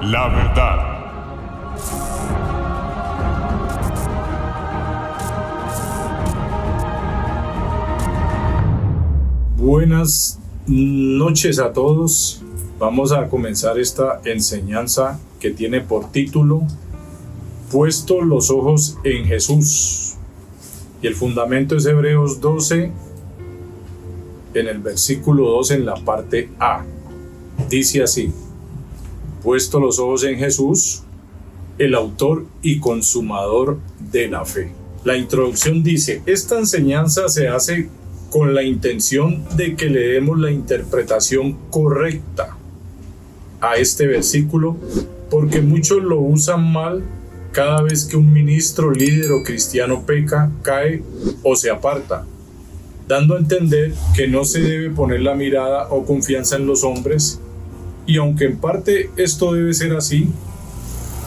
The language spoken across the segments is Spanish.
La verdad. Buenas noches a todos. Vamos a comenzar esta enseñanza que tiene por título Puesto los ojos en Jesús. Y el fundamento es Hebreos 12, en el versículo 2, en la parte A. Dice así: puesto los ojos en Jesús, el autor y consumador de la fe. La introducción dice: esta enseñanza se hace con la intención de que le demos la interpretación correcta a este versículo, porque muchos lo usan mal cada vez que un ministro, líder o cristiano peca, cae o se aparta, dando a entender que no se debe poner la mirada o confianza en los hombres. Y aunque en parte esto debe ser así,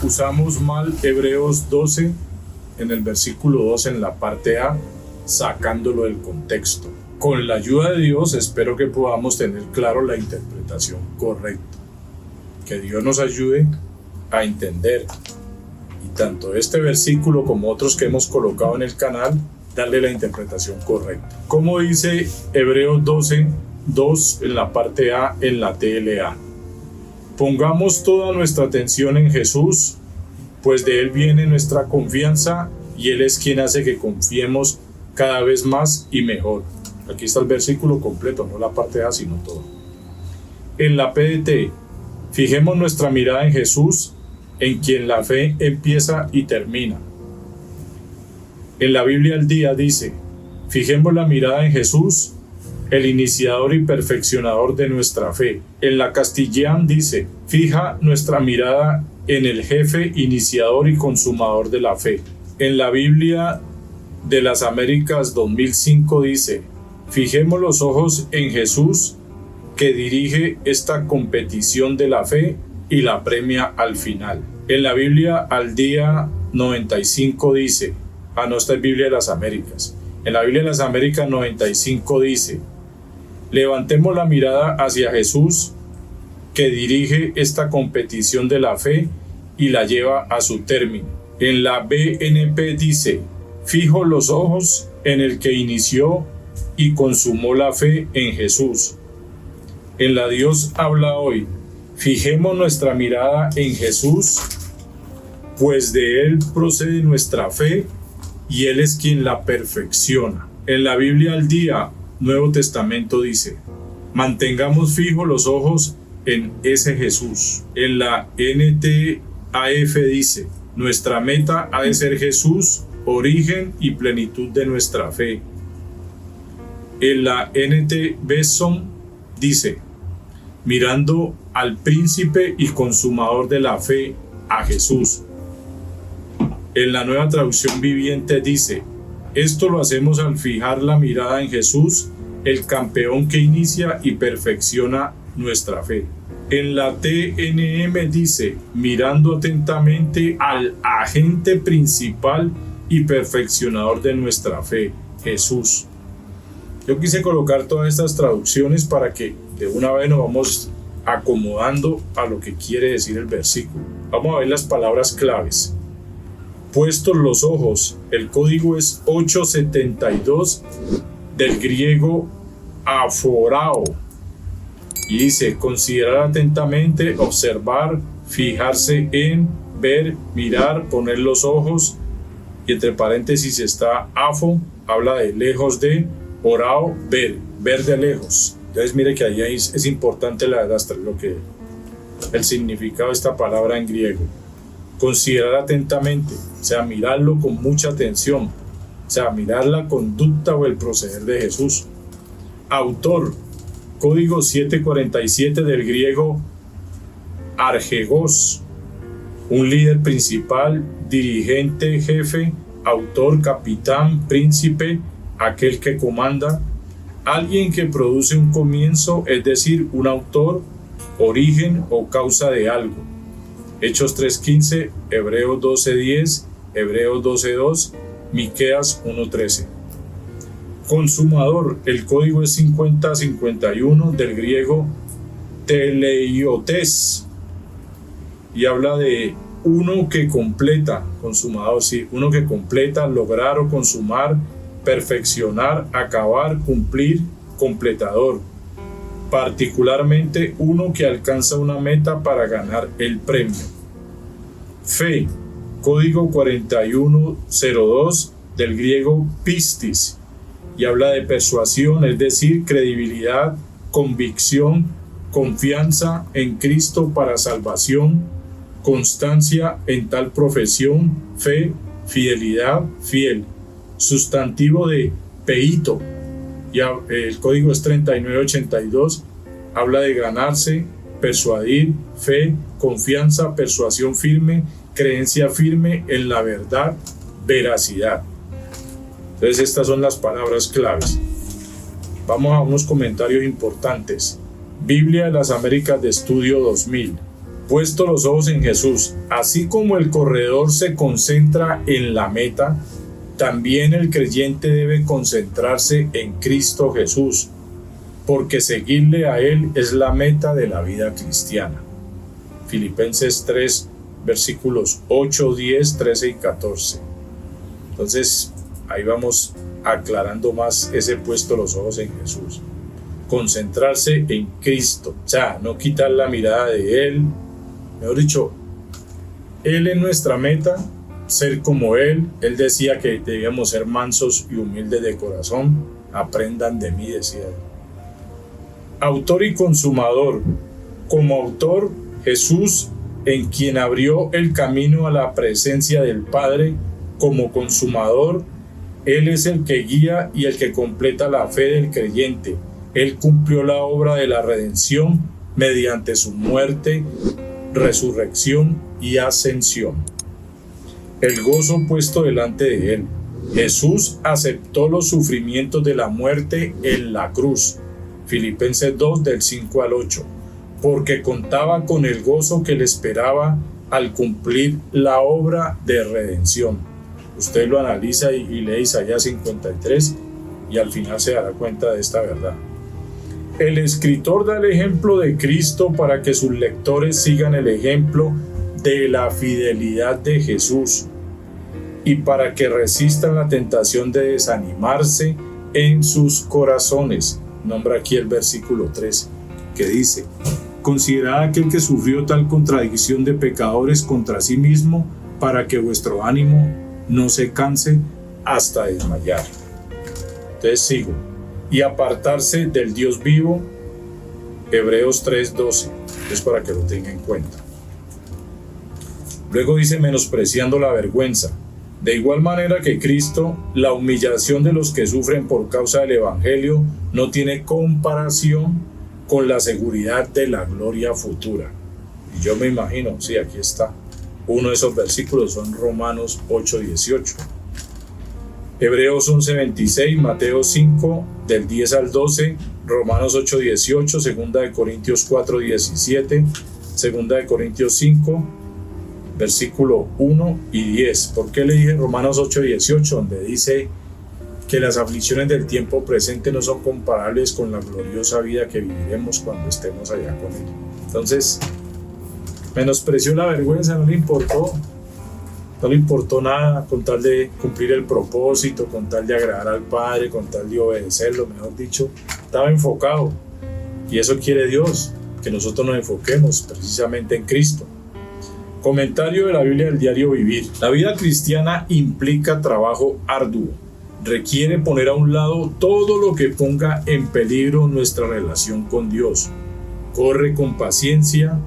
usamos mal Hebreos 12 en el versículo 2 en la parte A, sacándolo del contexto. Con la ayuda de Dios espero que podamos tener claro la interpretación correcta. Que Dios nos ayude a entender, y tanto este versículo como otros que hemos colocado en el canal, darle la interpretación correcta. Como dice Hebreos 12, 2 en la parte A en la TLA: pongamos toda nuestra atención en Jesús, pues de Él viene nuestra confianza y Él es quien hace que confiemos cada vez más y mejor. Aquí está el versículo completo, no la parte A, sino todo. En la PDT, fijemos nuestra mirada en Jesús, en quien la fe empieza y termina. En la Biblia al Día dice: fijemos la mirada en Jesús, el iniciador y perfeccionador de nuestra fe. En la Castellán dice: fija nuestra mirada en el jefe, iniciador y consumador de la fe. En la Biblia de las Américas 2005 dice: fijemos los ojos en Jesús, que dirige esta competición de la fe y la premia al final. En la Biblia al Día 95 dice, no, esta es Biblia de las Américas. En la Biblia de las Américas 95 dice: levantemos la mirada hacia Jesús, que dirige esta competición de la fe y la lleva a su término. En la BNP dice: fijo los ojos en el que inició y consumó la fe, en Jesús. En la Dios habla hoy: fijemos nuestra mirada en Jesús, pues de Él procede nuestra fe y Él es quien la perfecciona. En la Biblia al Día, Nuevo Testamento dice: mantengamos fijos los ojos en ese Jesús. En la NTAF dice: nuestra meta ha de ser Jesús, origen y plenitud de nuestra fe. En la NT Besson dice: mirando al príncipe y consumador de la fe, a Jesús. En la Nueva Traducción Viviente dice: esto lo hacemos al fijar la mirada en Jesús, el campeón que inicia y perfecciona nuestra fe. En la TNM dice: mirando atentamente al agente principal y perfeccionador de nuestra fe, Jesús. Yo quise colocar todas estas traducciones para que de una vez nos vamos acomodando a lo que quiere decir el versículo. Vamos a ver las palabras claves. Puestos los ojos, el código es 872 del griego aforao, y dice: considerar atentamente, observar, fijarse en, ver, mirar, poner los ojos, y entre paréntesis está afo, habla de lejos de, orao, ver de lejos. Entonces mire que ahí es importante el significado de esta palabra en griego. Considerar atentamente, o sea, mirarlo con mucha atención, o sea, mirar la conducta o el proceder de Jesús. Autor, código 747 del griego argegos, un líder principal, dirigente, jefe, autor, capitán, príncipe, aquel que comanda, alguien que produce un comienzo, es decir, un autor, origen o causa de algo. Hechos 3:15, Hebreos 12:10, Hebreos 12:2, Miqueas 1:13. Consumador, el código es 5051 del griego teleiotes, y habla de uno que completa, consumador, sí, uno que completa, lograr o consumar, perfeccionar, acabar, cumplir, completador. Particularmente uno que alcanza una meta para ganar el premio. Fe, código 4102 del griego pistis, y habla de persuasión, es decir, credibilidad, convicción, confianza en Cristo para salvación, constancia en tal profesión, fe, fidelidad, fiel. Sustantivo de peito, ya el código es 3982, habla de ganarse, persuadir, fe, confianza, persuasión firme, creencia firme en la verdad, veracidad. Entonces estas son las palabras claves. Vamos a unos comentarios importantes. Biblia de las Américas de Estudio 2000. Puesto los ojos en Jesús, así como el corredor se concentra en la meta, también el creyente debe concentrarse en Cristo Jesús, porque seguirle a Él es la meta de la vida cristiana. Filipenses 3, versículos 8, 10, 13 y 14. Entonces, ahí vamos aclarando más ese puesto los ojos en Jesús. Concentrarse en Cristo, o sea, no quitar la mirada de Él. Mejor dicho, Él es nuestra meta, ser como Él. Él decía que debíamos ser mansos y humildes de corazón. Aprendan de mí, decía Él. Autor y consumador. Como autor, Jesús, en quien abrió el camino a la presencia del Padre. Como consumador, Él es el que guía y el que completa la fe del creyente. Él cumplió la obra de la redención mediante su muerte, resurrección y ascensión. El gozo puesto delante de Él. Jesús aceptó los sufrimientos de la muerte en la cruz. Filipenses 2 del 5 al 8. Porque contaba con el gozo que le esperaba al cumplir la obra de redención. Usted lo analiza y lee Isaías 53 y al final se dará cuenta de esta verdad. El escritor da el ejemplo de Cristo para que sus lectores sigan el ejemplo de la fidelidad de Jesús y para que resistan la tentación de desanimarse en sus corazones. Nombra aquí el versículo 3 que dice: considerad aquel que sufrió tal contradicción de pecadores contra sí mismo, para que vuestro ánimo no se canse hasta desmayar. Entonces sigo. Y apartarse del Dios vivo, Hebreos 3:12, es para que lo tenga en cuenta. Luego dice: menospreciando la vergüenza. De igual manera que Cristo, la humillación de los que sufren por causa del Evangelio no tiene comparación con la seguridad de la gloria futura. Y yo me imagino, sí, aquí está. Uno de esos versículos son Romanos 8:18. Hebreos 11:26, Mateo 5, del 10 al 12, Romanos 8:18, 2 Corintios 4:17, 2 Corintios 5, versículo 1 y 10. ¿Por qué le dije Romanos 8:18? Donde dice que las aflicciones del tiempo presente no son comparables con la gloriosa vida que viviremos cuando estemos allá con Él. Entonces, menospreció la vergüenza, no le importó nada con tal de cumplir el propósito, con tal de agradar al Padre, con tal de obedecerlo, mejor dicho, estaba enfocado. Y eso quiere Dios, que nosotros nos enfoquemos precisamente en Cristo. Comentario de la Biblia del Diario Vivir. La vida cristiana implica trabajo arduo. Requiere poner a un lado todo lo que ponga en peligro nuestra relación con Dios. Corre con paciencia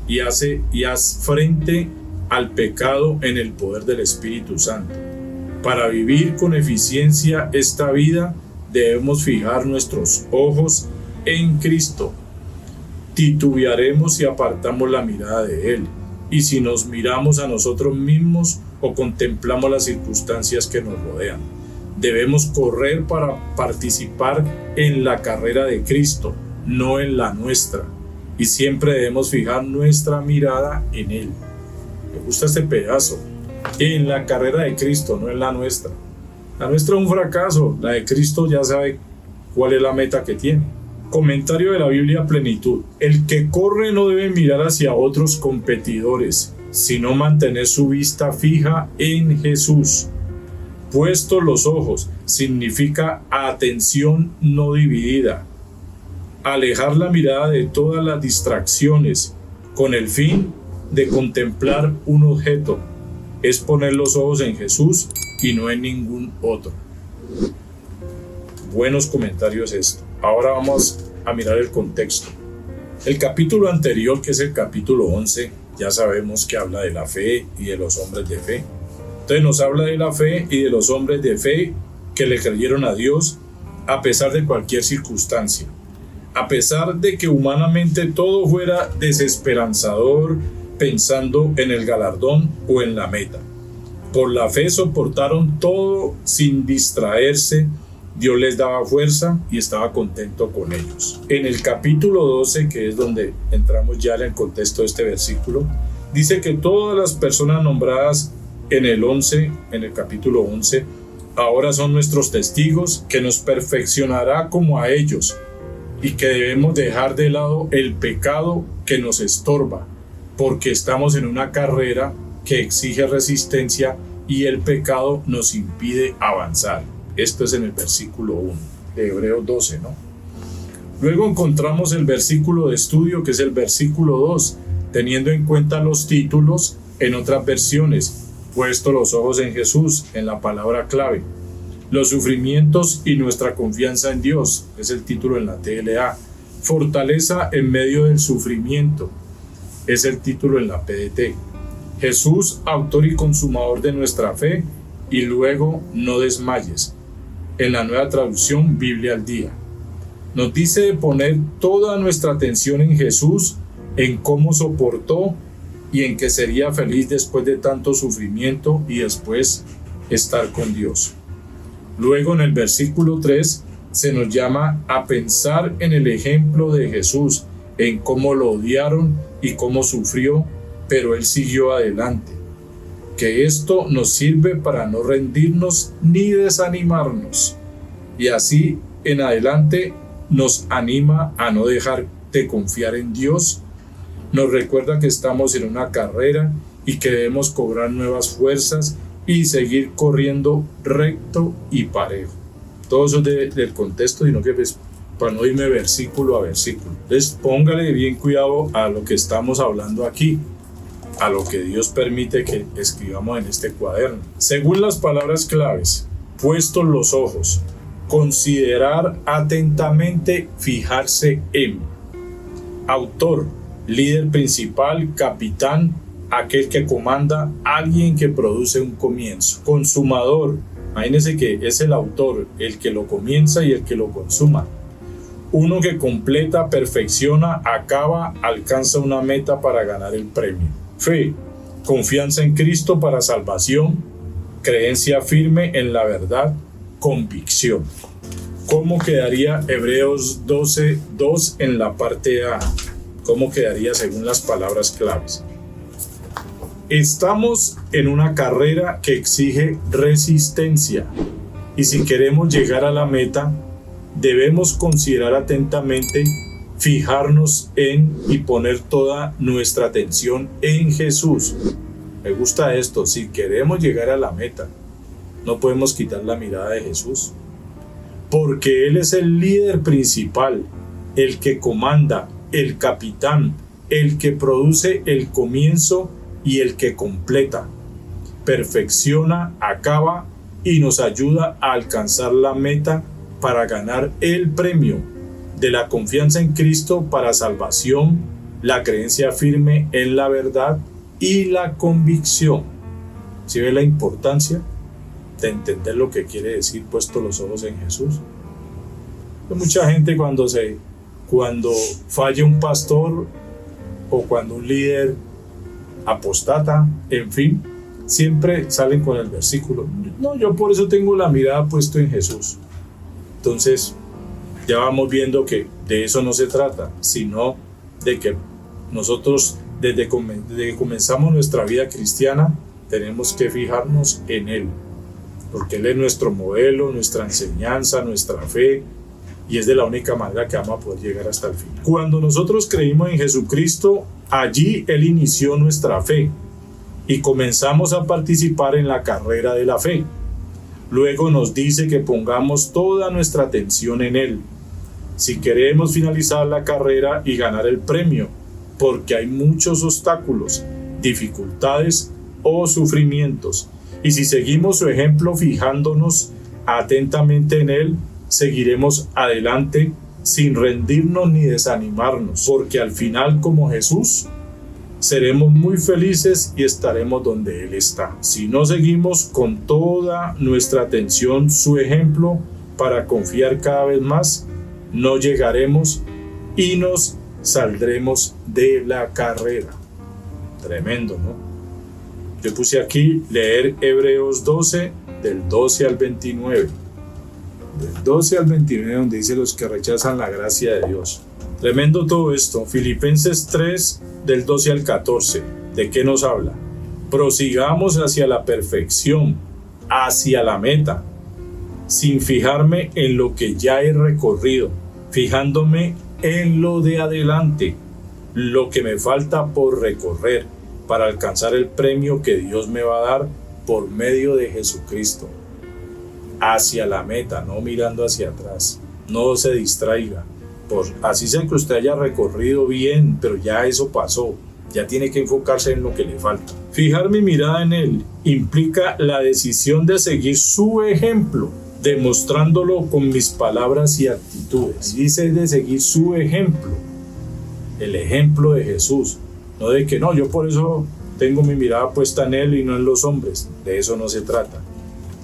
y haz frente al pecado en el poder del Espíritu Santo. Para vivir con eficiencia esta vida, debemos fijar nuestros ojos en Cristo. Titubearemos si apartamos la mirada de Él, y si nos miramos a nosotros mismos o contemplamos las circunstancias que nos rodean. Debemos correr para participar en la carrera de Cristo, no en la nuestra, y siempre debemos fijar nuestra mirada en Él. Me gusta este pedazo. En la carrera de Cristo, no en la nuestra. La nuestra es un fracaso. La de Cristo ya sabe cuál es la meta que tiene. Comentario de la Biblia Plenitud. El que corre no debe mirar hacia otros competidores, sino mantener su vista fija en Jesús. Puestos los ojos significa atención no dividida. Alejar la mirada de todas las distracciones con el fin de contemplar un objeto. Es poner los ojos en Jesús y no en ningún otro. Buenos comentarios esto. Ahora vamos a mirar el contexto. El capítulo anterior, que es el capítulo 11, ya sabemos que habla de la fe y de los hombres de fe. Entonces nos habla de la fe y de los hombres de fe que le creyeron a Dios a pesar de cualquier circunstancia. A pesar de que humanamente todo fuera desesperanzador, pensando en el galardón o en la meta. Por la fe soportaron todo sin distraerse. Dios les daba fuerza y estaba contento con ellos. En el capítulo 12, que es donde entramos ya en el contexto de este versículo, dice que todas las personas nombradas en el capítulo 11, ahora son nuestros testigos, que nos perfeccionará como a ellos, y que debemos dejar de lado el pecado que nos estorba, porque estamos en una carrera que exige resistencia y el pecado nos impide avanzar. Esto es en el versículo 1 de Hebreos 12, ¿no? Luego encontramos el versículo de estudio, que es el versículo 2, teniendo en cuenta los títulos en otras versiones, puesto los ojos en Jesús, en la palabra clave. Los sufrimientos y nuestra confianza en Dios, es el título en la TLA. Fortaleza en medio del sufrimiento, es el título en la PDT. Jesús, autor y consumador de nuestra fe, y luego no desmayes, en la Nueva Traducción Biblia al Día. Nos dice de poner toda nuestra atención en Jesús, en cómo soportó y en que sería feliz después de tanto sufrimiento y después estar con Dios. Luego en el versículo 3 se nos llama a pensar en el ejemplo de Jesús, en cómo lo odiaron y cómo sufrió, pero él siguió adelante. Que esto nos sirve para no rendirnos ni desanimarnos. Y así en adelante nos anima a no dejar de confiar en Dios. Nos recuerda que estamos en una carrera y que debemos cobrar nuevas fuerzas y seguir corriendo recto y parejo. Todo eso del contexto, sino que pues, para no irme versículo a versículo. Entonces póngale bien cuidado a lo que estamos hablando aquí, a lo que Dios permite que escribamos en este cuaderno. Según las palabras claves, puestos los ojos, considerar atentamente, fijarse en. Autor, líder principal, capitán, aquel que comanda, alguien que produce un comienzo. Consumador, imagínense que es el autor, el que lo comienza y el que lo consuma. Uno que completa, perfecciona, acaba, alcanza una meta para ganar el premio. Fe, confianza en Cristo para salvación, creencia firme en la verdad, convicción. ¿Cómo quedaría Hebreos 12:2 en la parte A? ¿Cómo quedaría según las palabras claves? Estamos en una carrera que exige resistencia y si queremos llegar a la meta, debemos considerar atentamente, fijarnos en y poner toda nuestra atención en Jesús. Me gusta esto, si queremos llegar a la meta, no podemos quitar la mirada de Jesús, porque Él es el líder principal, el que comanda, el capitán, el que produce el comienzo y el que completa, perfecciona, acaba y nos ayuda a alcanzar la meta para ganar el premio de la confianza en Cristo para salvación, la creencia firme en la verdad y la convicción. ¿Sí ve la importancia de entender lo que quiere decir puesto los ojos en Jesús? Mucha gente cuando falla un pastor o cuando un líder apostata, en fin, siempre salen con el versículo. No, yo por eso tengo la mirada puesta en Jesús. Entonces, ya vamos viendo que de eso no se trata, sino de que nosotros, desde que comenzamos nuestra vida cristiana, tenemos que fijarnos en Él, porque Él es nuestro modelo, nuestra enseñanza, nuestra fe, y es de la única manera que vamos a poder llegar hasta el final. Cuando nosotros creímos en Jesucristo, allí Él inició nuestra fe y comenzamos a participar en la carrera de la fe. Luego nos dice que pongamos toda nuestra atención en Él, si queremos finalizar la carrera y ganar el premio, porque hay muchos obstáculos, dificultades o sufrimientos, y si seguimos su ejemplo fijándonos atentamente en Él, seguiremos adelante sin rendirnos ni desanimarnos, porque al final, como Jesús, seremos muy felices y estaremos donde Él está. Si no seguimos con toda nuestra atención su ejemplo para confiar cada vez más, no llegaremos y nos saldremos de la carrera. Tremendo, ¿no? Yo puse aquí leer Hebreos 12, del 12 al 29. Del 12 al 29, donde dice los que rechazan la gracia de Dios. Tremendo todo esto. Filipenses 3, del 12 al 14. ¿De qué nos habla? Prosigamos hacia la perfección, hacia la meta, sin fijarme en lo que ya he recorrido, fijándome en lo de adelante, lo que me falta por recorrer, para alcanzar el premio que Dios me va a dar por medio de Jesucristo. Hacia la meta, no mirando hacia atrás. No se distraiga. Así sea que usted haya recorrido bien, pero ya eso pasó. Ya tiene que enfocarse en lo que le falta. Fijar mi mirada en Él implica la decisión de seguir su ejemplo, demostrándolo con mis palabras y actitudes. Dice de seguir su ejemplo, el ejemplo de Jesús. No de que no, yo por eso tengo mi mirada puesta en Él y no en los hombres. De eso no se trata.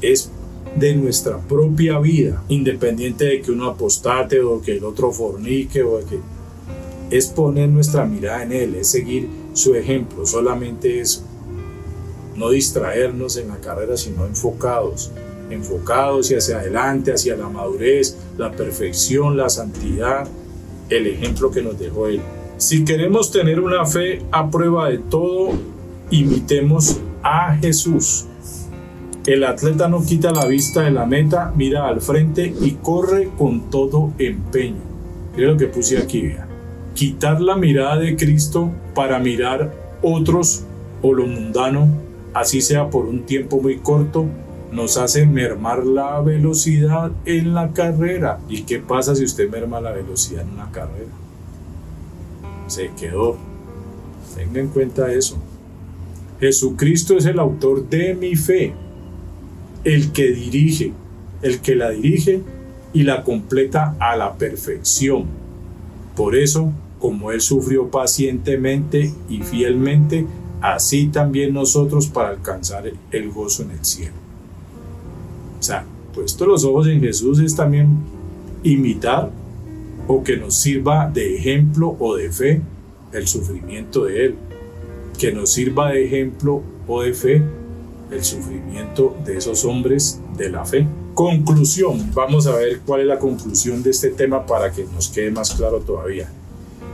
Es de nuestra propia vida, independiente de que uno apostate o que el otro fornique o de que es poner nuestra mirada en Él, es seguir su ejemplo, solamente eso. No distraernos en la carrera, sino enfocados y hacia adelante, hacia la madurez, la perfección, la santidad, el ejemplo que nos dejó Él. Si queremos tener una fe a prueba de todo, imitemos a Jesús. El atleta no quita la vista de la meta, mira al frente y corre con todo empeño. Mira lo que puse aquí, vea. Quitar la mirada de Cristo para mirar otros o lo mundano, así sea por un tiempo muy corto, nos hace mermar la velocidad en la carrera. ¿Y qué pasa si usted merma la velocidad en una carrera? Se quedó. Tenga en cuenta eso. Jesucristo es el autor de mi fe, el que la dirige y la completa a la perfección. Por eso, como Él sufrió pacientemente y fielmente, así también nosotros para alcanzar el gozo en el cielo. O sea, puesto los ojos en Jesús es también imitar o que nos sirva de ejemplo o de fe el sufrimiento de Él. Que nos sirva de ejemplo o de fe el sufrimiento de esos hombres de la fe. Conclusión. Vamos a ver cuál es la conclusión de este tema para que nos quede más claro todavía.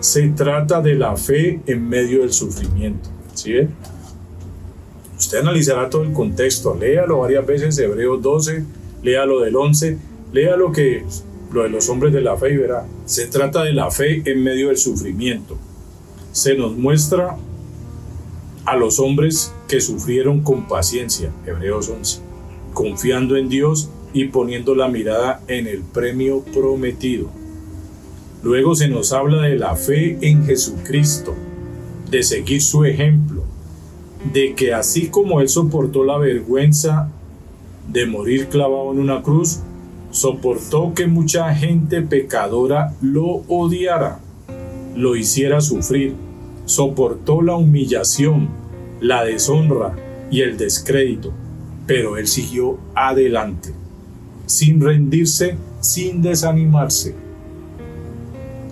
Se trata de la fe en medio del sufrimiento. ¿Sí ve? Usted analizará todo el contexto. Léalo varias veces, Hebreos 12, léalo del 11, lea lo de los hombres de la fe y verá. Se trata de la fe en medio del sufrimiento. Se nos muestra a los hombres que sufrieron con paciencia, Hebreos 11, confiando en Dios y poniendo la mirada en el premio prometido. Luego se nos habla de la fe en Jesucristo, de seguir su ejemplo, de que así como Él soportó la vergüenza de morir clavado en una cruz, soportó que mucha gente pecadora lo odiara, lo hiciera sufrir, soportó la humillación, la deshonra y el descrédito, pero Él siguió adelante, sin rendirse, sin desanimarse.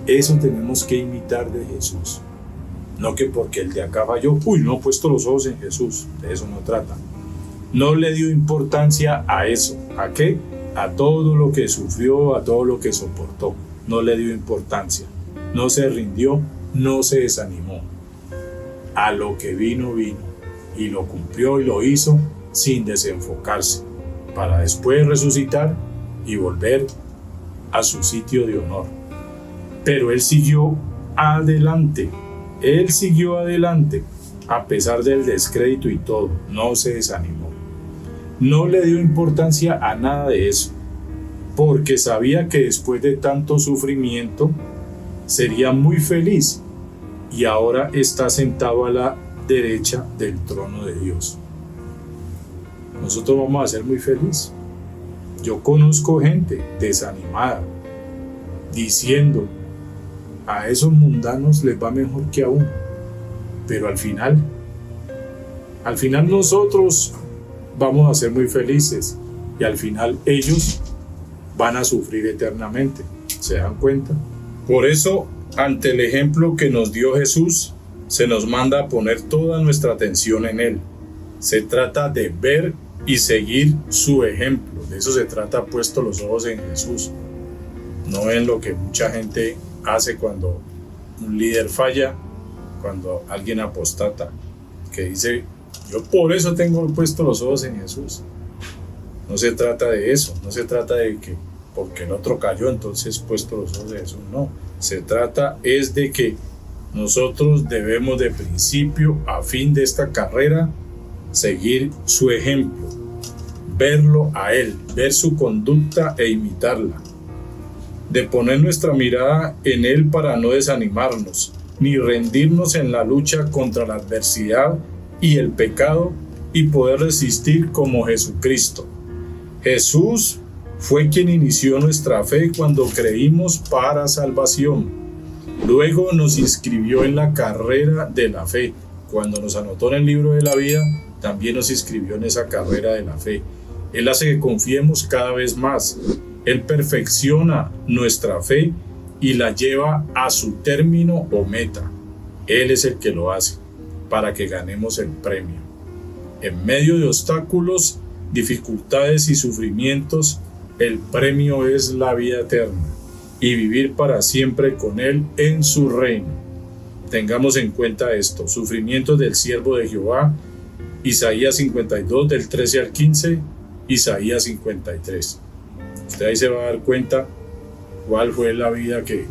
Eso tenemos que imitar de Jesús. No que porque el de acá falló, no he puesto los ojos en Jesús. De eso no trata. No le dio importancia a eso. ¿A qué? A todo lo que sufrió, a todo lo que soportó. No le dio importancia. No se rindió, no se desanimó. A lo que vino. Y lo cumplió y lo hizo sin desenfocarse. Para después resucitar y volver a su sitio de honor. Pero él siguió adelante, a pesar del descrédito y todo, no se desanimó. No le dio importancia a nada de eso, porque sabía que después de tanto sufrimiento sería muy feliz y ahora está sentado a la derecha del trono de Dios. Nosotros vamos a ser muy felices. Yo conozco gente desanimada diciendo a esos mundanos les va mejor que a uno, pero al final nosotros vamos a ser muy felices y al final ellos van a sufrir eternamente. ¿Se dan cuenta? Por eso, ante el ejemplo que nos dio Jesús, se nos manda a poner toda nuestra atención en Él. Se trata de ver y seguir su ejemplo. De eso se trata, puesto los ojos en Jesús, no en lo que mucha gente hace cuando un líder falla, cuando alguien apostata, que dice: yo por eso tengo puesto los ojos en Jesús. No se trata de eso, no se trata de que porque el otro cayó entonces puesto los ojos en Jesús, no. Se trata es de que nosotros debemos de principio a fin de esta carrera seguir su ejemplo, verlo a Él, ver su conducta e imitarla, de poner nuestra mirada en Él para no desanimarnos, ni rendirnos en la lucha contra la adversidad y el pecado y poder resistir como Jesucristo. Jesús fue quien inició nuestra fe cuando creímos para salvación. Luego nos inscribió en la carrera de la fe. Cuando nos anotó en el libro de la vida, también nos inscribió en esa carrera de la fe. Él hace que confiemos cada vez más. Él perfecciona nuestra fe y la lleva a su término o meta. Él es el que lo hace para que ganemos el premio. En medio de obstáculos, dificultades y sufrimientos, el premio es la vida eterna y vivir para siempre con Él en su reino. Tengamos en cuenta esto: sufrimientos del siervo de Jehová, Isaías 52 del 13 al 15, Isaías 53. Usted ahí se va a dar cuenta cuál fue la vida que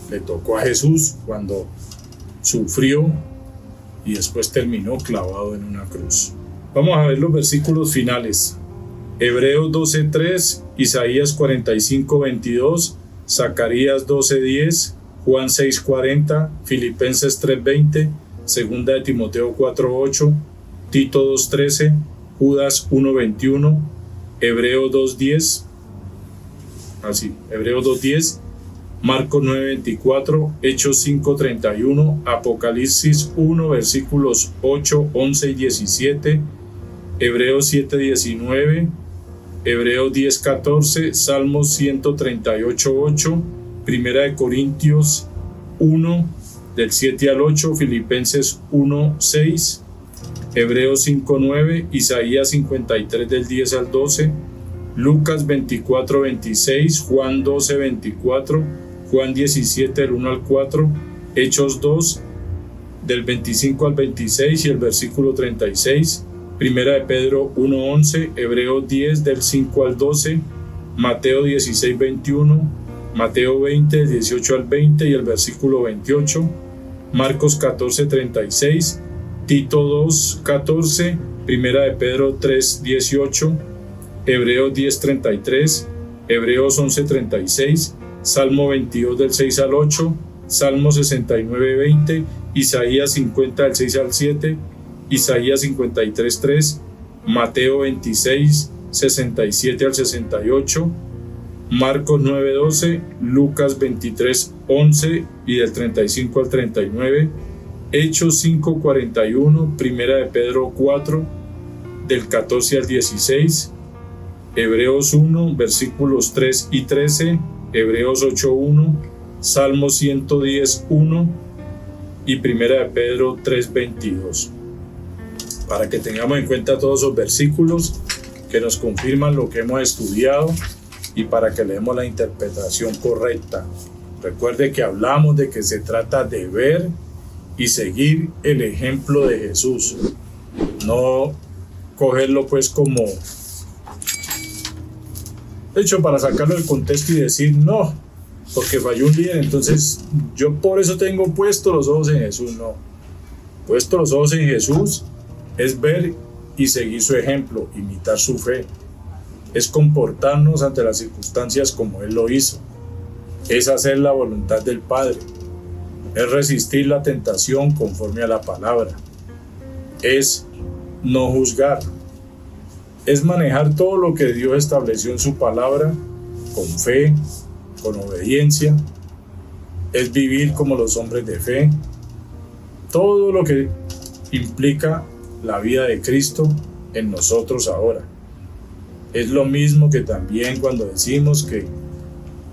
le tocó a Jesús cuando sufrió y después terminó clavado en una cruz. Vamos a ver los versículos finales. Hebreos 12:3, Isaías 45:22, Zacarías 12:10, Juan 6:40, Filipenses 3:20, Segunda de Timoteo 4:8, Tito 2:13, Judas 1:21, Hebreos 2:10, Hebreos 2:10, Marcos 9:24, Hechos 5:31, Apocalipsis 1 versículos 8, 11 y 17, Hebreos 7:19, Hebreos 10:14, Salmos 138:8, Primera de Corintios 1 del 7 al 8, Filipenses 1:6, Hebreos 5:9, Isaías 53 del 10 al 12, Lucas 24:26, Juan 12:24, Juan 17 del 1 al 4, Hechos 2 del 25 al 26 y el versículo 36, Primera de Pedro 1:11, Hebreos 10 del 5 al 12, Mateo 16:21, Mateo 20 del 18 al 20 y el versículo 28, Marcos 14:36, Tito 2:14, Primera de Pedro 3:18, Hebreos 10:33, Hebreos 11:36, Salmo 22 del 6 al 8, Salmo 69:20, Isaías 50 del 6 al 7, Isaías 53:3, Mateo 26, 67 al 68, Marcos 9:12, Lucas 23:11 y del 35 al 39, Hechos 5:41, Primera de Pedro 4, del 14 al 16, Hebreos 1, versículos 3 y 13, Hebreos 8:1, Salmo 110:1 y Primera de Pedro 3:22. Para que tengamos en cuenta todos esos versículos que nos confirman lo que hemos estudiado y para que leemos la interpretación correcta. Recuerde que hablamos de que se trata de ver y seguir el ejemplo de Jesús, no cogerlo pues como De hecho, para sacarlo del contexto y decir no, porque falló un líder, entonces yo por eso tengo puestos los ojos en Jesús. No, puesto los ojos en Jesús es ver y seguir su ejemplo, imitar su fe, es comportarnos ante las circunstancias como Él lo hizo, es hacer la voluntad del Padre, es resistir la tentación conforme a la palabra, es no juzgar, es manejar todo lo que Dios estableció en su palabra con fe, con obediencia, es vivir como los hombres de fe, todo lo que implica la vida de Cristo en nosotros ahora. Es lo mismo que también cuando decimos que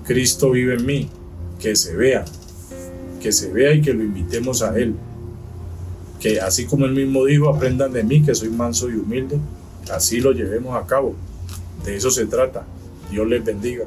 Cristo vive en mí, que se vea y que lo invitemos a Él. Que así como Él mismo dijo, aprendan de mí que soy manso y humilde, así lo llevemos a cabo. De eso se trata. Dios les bendiga.